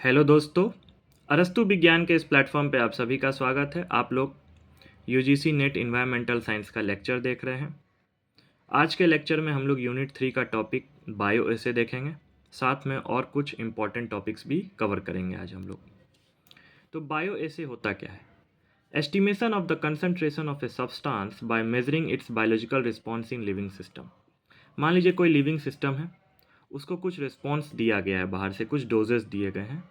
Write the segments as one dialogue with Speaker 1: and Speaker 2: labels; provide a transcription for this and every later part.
Speaker 1: Hello दोस्तों, अरस्तु विज्ञान के इस प्लेटफॉर्म पे आप सभी का स्वागत है। आप लोग यूजीसी नेट इन्वायरमेंटल साइंस का लेक्चर देख रहे हैं। आज के लेक्चर में हम लोग यूनिट 3 का टॉपिक बायो एसे देखेंगे। साथ में और कुछ इम्पॉर्टेंट टॉपिक्स भी कवर करेंगे आज हम लोग। तो बायो एसे होता क्या है? Estimation of the concentration of a substance by measuring it's biological response in living system. मान लीजिए कोई लिविंग सिस्टम है, उसको कुछ रिस्पॉन्स दिया गया है, बाहर से कुछ डोजेस दिए गए हैं।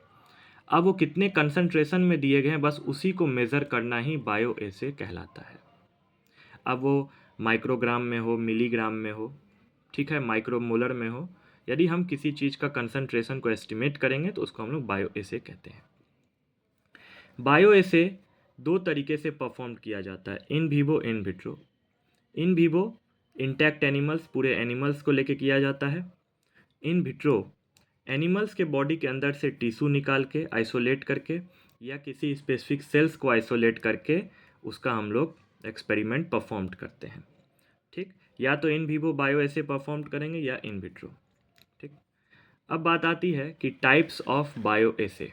Speaker 1: अब वो कितने कंसंट्रेशन में दिए गए हैं, बस उसी को मेज़र करना ही बायो एसे कहलाता है। अब वो माइक्रोग्राम में हो, मिलीग्राम में हो, ठीक है, माइक्रोमोलर में हो, यदि हम किसी चीज़ का कंसंट्रेशन को एस्टिमेट करेंगे तो उसको हम लोग बायो एसे कहते हैं। बायो एसे दो तरीके से परफॉर्म किया जाता है, in vivo, in vitro. In vivo intact animals, पूरे एनिमल्स को लेके किया जाता है। इन विट्रो एनिमल्स के बॉडी के अंदर से टिश्यू निकाल के आइसोलेट करके या किसी स्पेसिफिक सेल्स को आइसोलेट करके उसका हम लोग एक्सपेरिमेंट परफॉर्म करते हैं। ठीक, या तो इन विवो बायो ऐसे परफॉर्म करेंगे या इन विट्रो। ठीक, अब बात आती है कि टाइप्स ऑफ बायो एसे।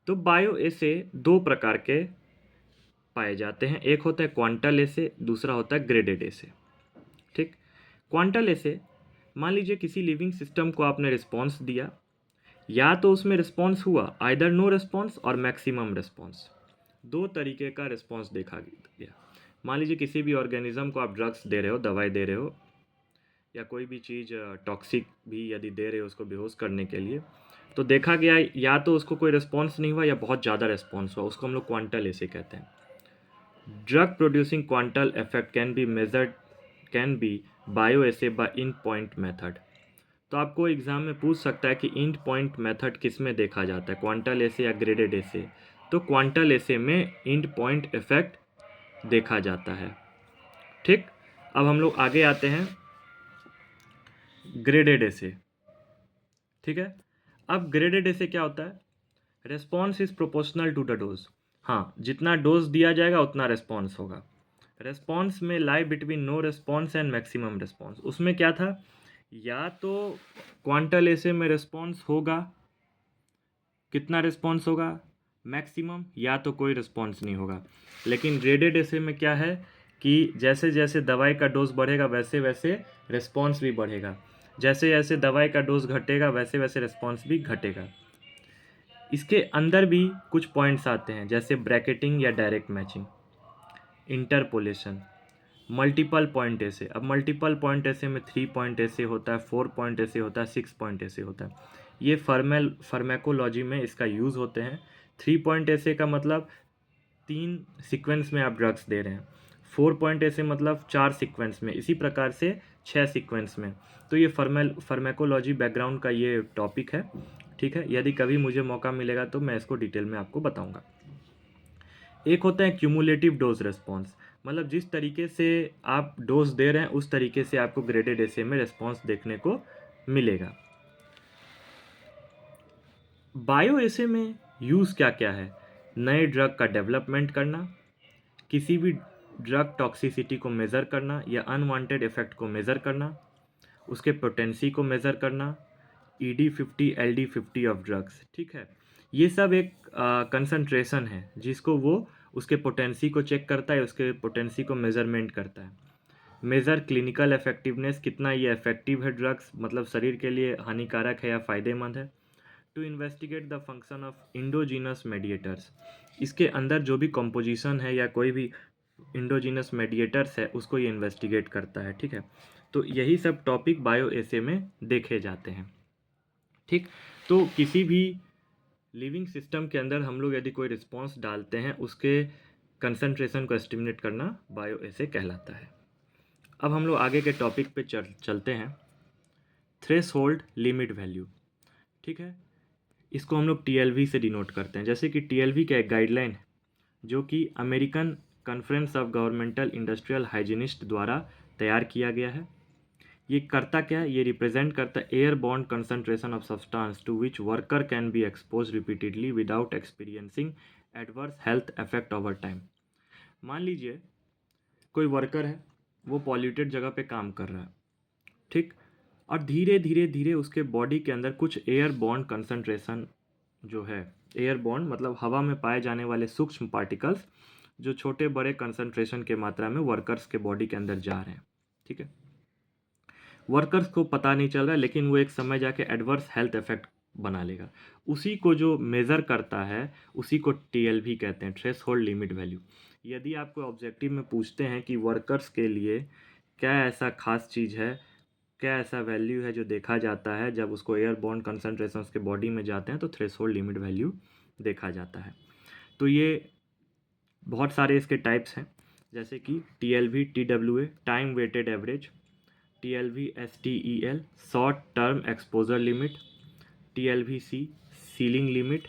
Speaker 1: तो बायो एसे दो प्रकार के पाए जाते हैं, एक होता है क्वांटल एसे, दूसरा होता है ग्रेडेड एसे। ठीक, क्वांटल एसे, मान लीजिए किसी लिविंग सिस्टम को आपने रिस्पॉन्स दिया, या तो उसमें रिस्पॉन्स हुआ आइदर नो रिस्पॉन्स और मैक्सिमम रिस्पॉन्स। दो तरीके का रिस्पॉन्स देखा गया। मान लीजिए किसी भी ऑर्गेनिज्म को आप ड्रग्स दे रहे हो, दवाई दे रहे हो, या कोई भी चीज़ टॉक्सिक भी यदि दे रहे हो उसको बेहोश करने के लिए, तो देखा गया या तो उसको कोई रिस्पॉन्स नहीं हुआ या बहुत ज़्यादा रिस्पॉन्स हुआ, उसको हम लोग क्वांटल ऐसे कहते हैं। Drug producing quantal effect can be measured, can be bioassay by end point method. तो आपको एग्जाम में पूछ सकता है कि इंड पॉइंट मेथड किस में देखा जाता है, क्वांटल एसे या ग्रेडेड एसे। तो क्वांटल एसे में इंड पॉइंट इफेक्ट देखा जाता है। ठीक, अब हम लोग आगे आते हैं ग्रेडेड एसे। ठीक है, अब ग्रेडेड एसे क्या होता है? Response is proportional to the dose. हाँ, जितना डोज दिया जाएगा उतना रेस्पॉन्स होगा। रेस्पॉन्स में lie between no response and maximum response. उसमें क्या था, या तो क्वांटल एसे में रेस्पॉन्स होगा, कितना रिस्पॉन्स होगा, मैक्सिमम, या तो कोई रिस्पॉन्स नहीं होगा। लेकिन ग्रेडेड एसे में क्या है कि जैसे जैसे दवाई का डोज बढ़ेगा वैसे वैसे रिस्पॉन्स भी बढ़ेगा, जैसे जैसे दवाई का डोज घटेगा वैसे वैसे रिस्पॉन्स भी घटेगा। इसके अंदर भी कुछ पॉइंट्स आते हैं, जैसे ब्रैकेटिंग या direct matching, interpolation, multiple point ऐसे। अब मल्टीपल पॉइंट ऐसे में 3 पॉइंट ऐसे होता है, 4 पॉइंट ऐसे होता है, 6 पॉइंट ऐसे होता है। ये फार्मेकोलॉजी में इसका यूज़ होते हैं। 3 पॉइंट ऐसे का मतलब 3 सीक्वेंस में आप ड्रग्स दे रहे हैं, 4 पॉइंट ऐसे मतलब 4 सीक्वेंस में, इसी प्रकार से 6 सीक्वेंस में। तो ये फार्मेकोलॉजी बैकग्राउंड का ये टॉपिक है। ठीक है, यदि कभी मुझे मौका मिलेगा तो मैं इसको डिटेल में आपको बताऊंगा। एक होता है क्यूमुलेटिव डोज रिस्पॉन्स, मतलब जिस तरीके से आप डोज दे रहे हैं उस तरीके से आपको ग्रेडेड एसे में रिस्पॉन्स देखने को मिलेगा। बायो एसे में यूज़ क्या क्या है? नए ड्रग का डेवलपमेंट करना, किसी भी ड्रग टॉक्सिसिटी को मेज़र करना या अनवांटेड इफेक्ट को मेज़र करना, उसके पोटेंसी को मेज़र करना, ED50 LD50 ऑफ ड्रग्स। ठीक है, ये सब एक कंसंट्रेशन है जिसको वो उसके पोटेंसी को चेक करता है, उसके पोटेंसी को मेज़रमेंट करता है। मेज़र क्लिनिकल इफेक्टिवनेस, कितना ये इफेक्टिव है ड्रग्स, मतलब शरीर के लिए हानिकारक है या फ़ायदेमंद है। To investigate the function of endogenous mediators, इसके अंदर जो भी कंपोजिशन है या कोई भी इंडोजीनस मेडिएटर्स है उसको ये इन्वेस्टिगेट करता है। ठीक है, तो यही सब टॉपिक बायो एसे में देखे जाते हैं। ठीक, तो किसी भी लिविंग सिस्टम के अंदर हम लोग यदि कोई रिस्पॉन्स डालते हैं उसके कंसंट्रेशन को एस्टिमेट करना बायो एसे कहलाता है। अब हम लोग आगे के टॉपिक पे चलते हैं, थ्रेशोल्ड लिमिट वैल्यू। ठीक है, इसको हम लोग TLV से डिनोट करते हैं। जैसे कि TLV का एक गाइडलाइन है जो कि American conference of governmental industrial hygienist द्वारा तैयार किया गया है। ये करता क्या है? ये रिप्रेजेंट करता है airborne concentration of substance to which worker can be expose repeatedly without experiencing adverse health effect over time. मान लीजिए कोई वर्कर है, वो पॉल्यूटेड जगह पे काम कर रहा है, ठीक, और धीरे धीरे धीरे उसके बॉडी के अंदर कुछ एयर बॉन्ड कंसंट्रेशन जो है एयरबॉर्न मतलब हवा में पाए जाने वाले सूक्ष्म पार्टिकल्स जो छोटे बड़े कंसंट्रेशन के मात्रा में वर्कर्स के बॉडी के अंदर जा रहे हैं। ठीक है, वर्कर्स को पता नहीं चल रहा है, लेकिन वो एक समय जाके एडवर्स हेल्थ इफेक्ट बना लेगा। उसी को जो मेज़र करता है उसी को टीएलवी कहते हैं, थ्रेश होल्ड लिमिट वैल्यू। यदि आपको ऑब्जेक्टिव में पूछते हैं कि वर्कर्स के लिए क्या ऐसा खास चीज़ है, क्या ऐसा वैल्यू है जो देखा जाता है जब उसको एयरबॉर्न कंसनट्रेशन उसके बॉडी में जाते हैं, तो थ्रेश होल्ड लिमिट वैल्यू देखा जाता है। तो ये बहुत सारे इसके टाइप्स हैं, जैसे कि TLV, TWA time weighted average, TLV STEL short term exposure limit, TLVC ceiling limit.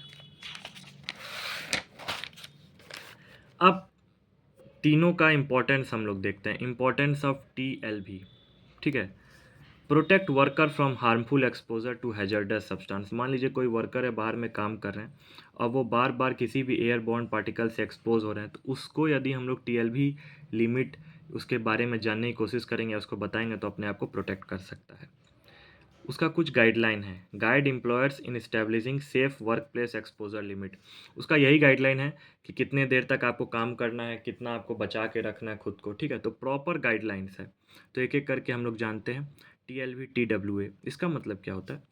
Speaker 1: अब तीनों का इम्पोर्टेंस हम लोग देखते हैं। इम्पोर्टेंस ऑफ टीएलवी, ठीक है, protect worker from harmful exposure to hazardous substance. मान लीजिए कोई वर्कर है, बाहर में काम कर रहे हैं और वो बार बार किसी भी एयरबॉर्न पार्टिकल से एक्सपोज हो रहे हैं, तो उसको यदि हम लोग टीएलवी लिमिट उसके बारे में जानने की कोशिश करेंगे, उसको बताएंगे, तो अपने आप को प्रोटेक्ट कर सकता है। उसका कुछ गाइडलाइन है, guide employers in establishing safe work place exposure limit. उसका यही गाइडलाइन है कि कितने देर तक आपको काम करना है, कितना आपको बचा के रखना है खुद को। ठीक है, तो प्रॉपर गाइडलाइंस है। तो एक एक करके हम लोग जानते हैं। टीएलवी टीडब्ल्यूए, इसका मतलब क्या होता है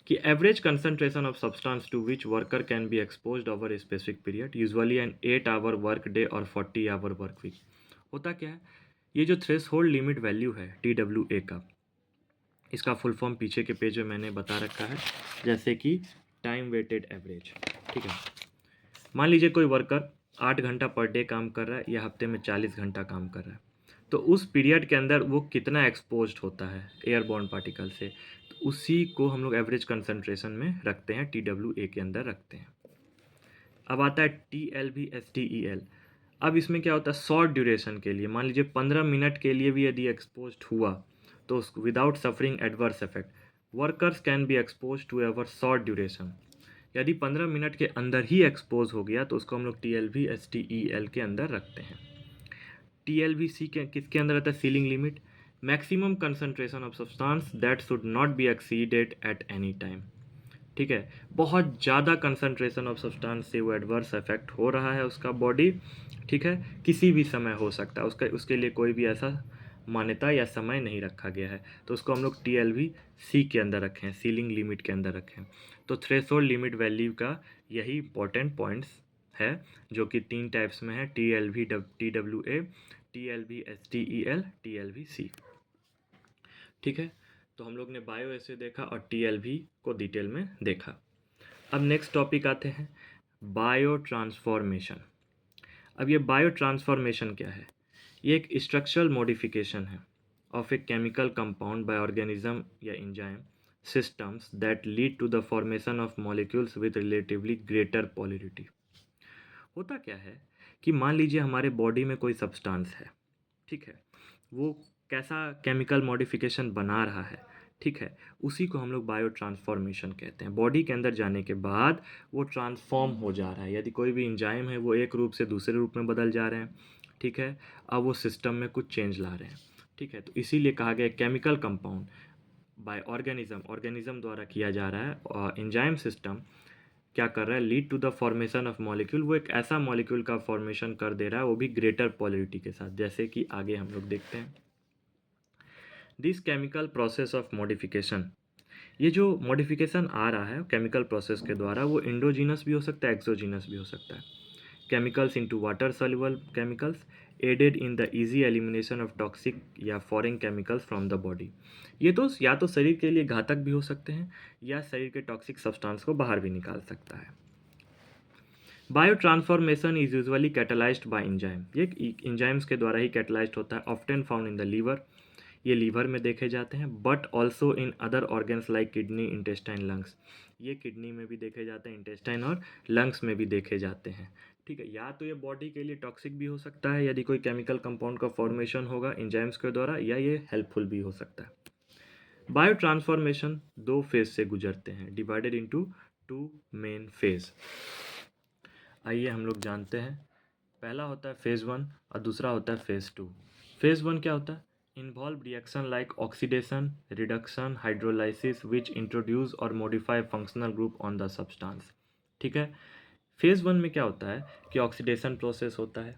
Speaker 1: कि average concentration of substance to which worker can be exposed over a specific period, usually an 8 hour work day और 40 आवर वर्क वीक। होता क्या है, ये जो थ्रेश होल्ड लिमिट वैल्यू है टीडब्ल्यूए का, इसका फुल फॉर्म पीछे के पेज में मैंने बता रखा है, जैसे कि टाइम वेटेड एवरेज। ठीक है, मान लीजिए कोई वर्कर 8 घंटा पर डे काम कर रहा है या हफ्ते में 40 घंटा काम कर रहा है, तो उस पीरियड के अंदर वो कितना एक्सपोज्ड होता है एयरबॉर्न पार्टिकल से, तो उसी को हम लोग एवरेज कंसंट्रेशन में रखते हैं, टीडब्ल्यूए के अंदर रखते हैं। अब आता है टीएलवी एसटीईएल। अब इसमें क्या होता है, शॉर्ट ड्यूरेशन के लिए, मान लीजिए 15 मिनट के लिए भी यदि एक्सपोज हुआ, तो without suffering adverse effect workers can be expose to ever short duration. यदि 15 मिनट के अंदर ही एक्सपोज हो गया, तो उसको हम लोग टीएलवी एसटीईएल के अंदर रखते हैं। टीएलवीसी के किसके अंदर आता है, ceiling limit, maximum concentration of substance that should not be exceeded at any time. ठीक है, बहुत ज़्यादा कंसंट्रेशन ऑफ सब्सटेंस से वो एडवर्स इफेक्ट हो रहा है उसका बॉडी। ठीक है, किसी भी समय हो सकता है, उसके लिए कोई भी ऐसा मान्यता या समय नहीं रखा गया है, तो उसको हम लोग टीएलवी सी के अंदर रखें, सीलिंग लिमिट के अंदर रखें। तो थ्रेशोल्ड लिमिट वैल्यू का यही इंपॉर्टेंट पॉइंट्स है, जो कि 3 टाइप्स में है, टीएलवी टीडब्ल्यूए, टीएलवी एसटीईएल, टीएलवी सी। ठीक है, तो हम लोग ने बायो एसे देखा और टीएलवी को डिटेल में देखा। अब नेक्स्ट टॉपिक आते हैं, बायो ट्रांसफॉर्मेशन। अब ये बायो ट्रांसफॉर्मेशन क्या है, ये एक स्ट्रक्चरल मॉडिफिकेशन है of a chemical compound bye organism या enzyme systems that lead to the formation of molecules with relatively greater polarity। होता क्या है कि मान लीजिए हमारे बॉडी में कोई सब्सटेंस है, ठीक है, वो कैसा केमिकल मॉडिफिकेशन बना रहा है, ठीक है, उसी को हम लोग बायो ट्रांसफॉर्मेशन कहते हैं। बॉडी के अंदर जाने के बाद वो ट्रांसफॉर्म हो जा रहा है, यदि कोई भी एंजाइम है वो एक रूप से दूसरे रूप में बदल जा रहे हैं। ठीक है, अब वो सिस्टम में कुछ चेंज ला रहे हैं। ठीक है, तो इसीलिए कहा गया केमिकल कंपाउंड बाय ऑर्गेनिज्म द्वारा किया जा रहा है, और एंजाइम सिस्टम क्या कर रहा है, lead to the formation of molecule, वो एक ऐसा मॉलिक्यूल का फॉर्मेशन कर दे रहा है, वो भी ग्रेटर पॉलिरिटी के साथ, जैसे कि आगे हम लोग देखते हैं। This chemical process of modification, ये जो मॉडिफिकेशन आ रहा है केमिकल प्रोसेस के द्वारा, वो इंडोजीनस भी हो सकता है, एक्सोजीनस भी हो सकता है। Chemicals into water soluble chemicals aided in the easy elimination of toxic या foreign chemicals from the body. ये तो या तो शरीर के लिए घातक भी हो सकते हैं या शरीर के टॉक्सिक सब्सटेंस को बाहर भी निकाल सकता है। Biotransformation is usually catalysed by enzyme, ये एंजाइम्स के द्वारा ही कैटलाइज्ड होता है। Often found in the liver, ये लीवर में देखे जाते हैं, but also in other organs like kidney, intestine, lungs. ये किडनी में भी देखे जाते हैं, इंटेस्टाइन और लंग्स में भी देखे जाते हैं। ठीक है, या तो ये बॉडी के लिए टॉक्सिक भी हो सकता है यदि कोई केमिकल कंपाउंड का फॉर्मेशन होगा एंजाइम्स के द्वारा, या ये हेल्पफुल भी हो सकता है। बायो ट्रांसफॉर्मेशन 2 फेज से गुजरते हैं, डिवाइडेड इनटू 2 मेन फेज। आइए हम लोग जानते हैं, पहला होता है फेज़ 1 और दूसरा होता है फेज़ 2। फेज़ 1 क्या होता है, involve reaction like oxidation, reduction, hydrolysis which introduce और modify functional group on the substance. ठीक है। फेज़ 1 में क्या होता है कि ऑक्सीडेशन प्रोसेस होता है,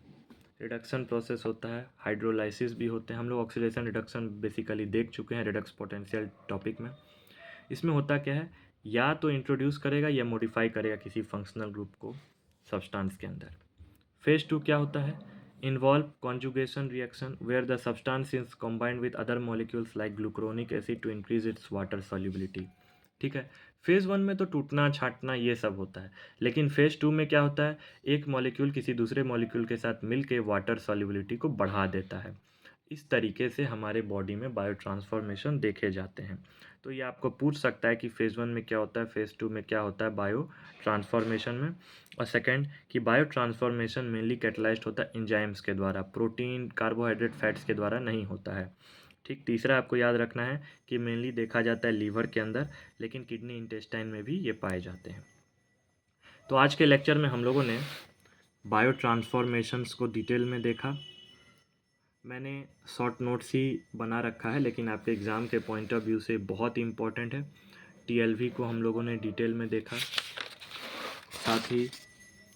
Speaker 1: रिडक्शन प्रोसेस होता है, हाइड्रोलाइसिस भी होते हैं। हम लोग ऑक्सीडेशन रिडक्शन बेसिकली देख चुके हैं रिडक्स पोटेंशियल टॉपिक में। इसमें होता क्या है, या तो इंट्रोड्यूस करेगा या मॉडिफाई करेगा किसी फंक्शनल ग्रुप को सब्सटेंस के अंदर। फेज 2 क्या होता है, involve conjugation reaction where the substance is combined with other molecules like glucuronic acid to increase its water solubility. ठीक है। फेज़ 1 में तो टूटना छाटना ये सब होता है, लेकिन फेज़ 2 में क्या होता है, एक मॉलिक्यूल किसी दूसरे मॉलिक्यूल के साथ मिल के वाटर सॉल्युबिलिटी को बढ़ा देता है। इस तरीके से हमारे बॉडी में बायो ट्रांसफॉर्मेशन देखे जाते हैं। तो ये आपको पूछ सकता है कि फेज़ 1 में क्या होता है, फेज़ 2 में क्या होता है बायो ट्रांसफॉर्मेशन में। और सेकंड कि बायो ट्रांसफॉर्मेशन मेनली कैटलाइज्ड होता है एंजाइम्स के द्वारा, प्रोटीन कार्बोहाइड्रेट फैट्स के द्वारा नहीं होता है। ठीक। तीसरा आपको याद रखना है कि मेनली देखा जाता है लीवर के अंदर, लेकिन किडनी इंटेस्टाइन में भी ये पाए जाते हैं। तो आज के लेक्चर में हम लोगों ने बायो ट्रांसफॉर्मेशंस को डिटेल में देखा। मैंने शॉर्ट नोट्स ही बना रखा है, लेकिन आपके एग्ज़ाम के पॉइंट ऑफ व्यू से बहुत ही इम्पोर्टेंट है। टीएलवी को हम लोगों ने डिटेल में देखा, साथ ही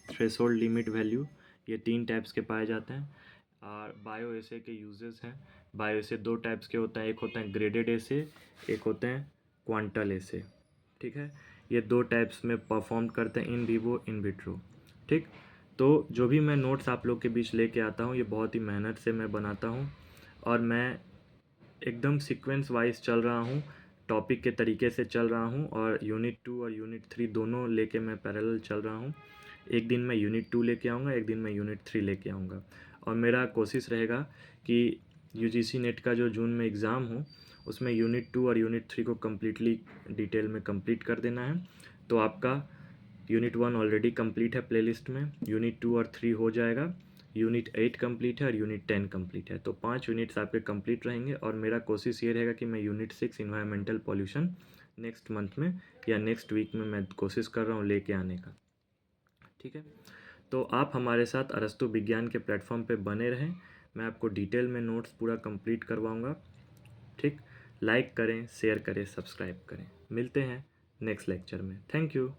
Speaker 1: थ्रेशोल्ड लिमिट वैल्यू, ये 3 टाइप्स के पाए जाते हैं। और बायो एसे के यूजेस हैं। बायो एसे 2 टाइप्स के होते हैं, एक होता है ग्रेडेड एसे, एक होते हैं क्वांटल एसे। ठीक है। ये 2 टाइप्स में परफॉर्म करते हैं, इन विवो इन विट्रो। ठीक। तो जो भी मैं नोट्स आप लोग के बीच लेके आता हूँ, ये बहुत ही मेहनत से मैं बनाता हूँ, और मैं एकदम सीक्वेंस वाइज चल रहा हूँ, टॉपिक के तरीके से चल रहा हूँ, और यूनिट 2 और यूनिट 3 दोनों लेके मैं पैरेलल चल रहा हूँ। एक दिन मैं यूनिट 2 लेके आऊँगा, एक दिन मैं यूनिट 3 लेके आऊँगा। और मेरा कोशिश रहेगा कि यूजीसी नेट का जो जून में एग्ज़ाम हो, उसमें यूनिट 2 और यूनिट 3 को कम्प्लीटली डिटेल में कंप्लीट कर देना है। तो आपका यूनिट 1 ऑलरेडी कंप्लीट है प्लेलिस्ट में, यूनिट 2 और 3 हो जाएगा, यूनिट 8 कंप्लीट है और यूनिट 10 कंप्लीट है। तो 5 यूनिट्स आपके कंप्लीट रहेंगे, और मेरा कोशिश ये रहेगा कि मैं unit 6 environmental pollution next month में या नेक्स्ट वीक में मैं कोशिश कर रहा हूँ लेके आने का। ठीक है। तो आप हमारे साथ अरस्तु विज्ञान के प्लेटफॉर्म पे बने रहें, मैं आपको डिटेल में नोट्स पूरा कंप्लीट करवाऊँगा। ठीक। लाइक करें, शेयर करें, सब्सक्राइब करें। मिलते हैं नेक्स्ट लेक्चर में। Thank you.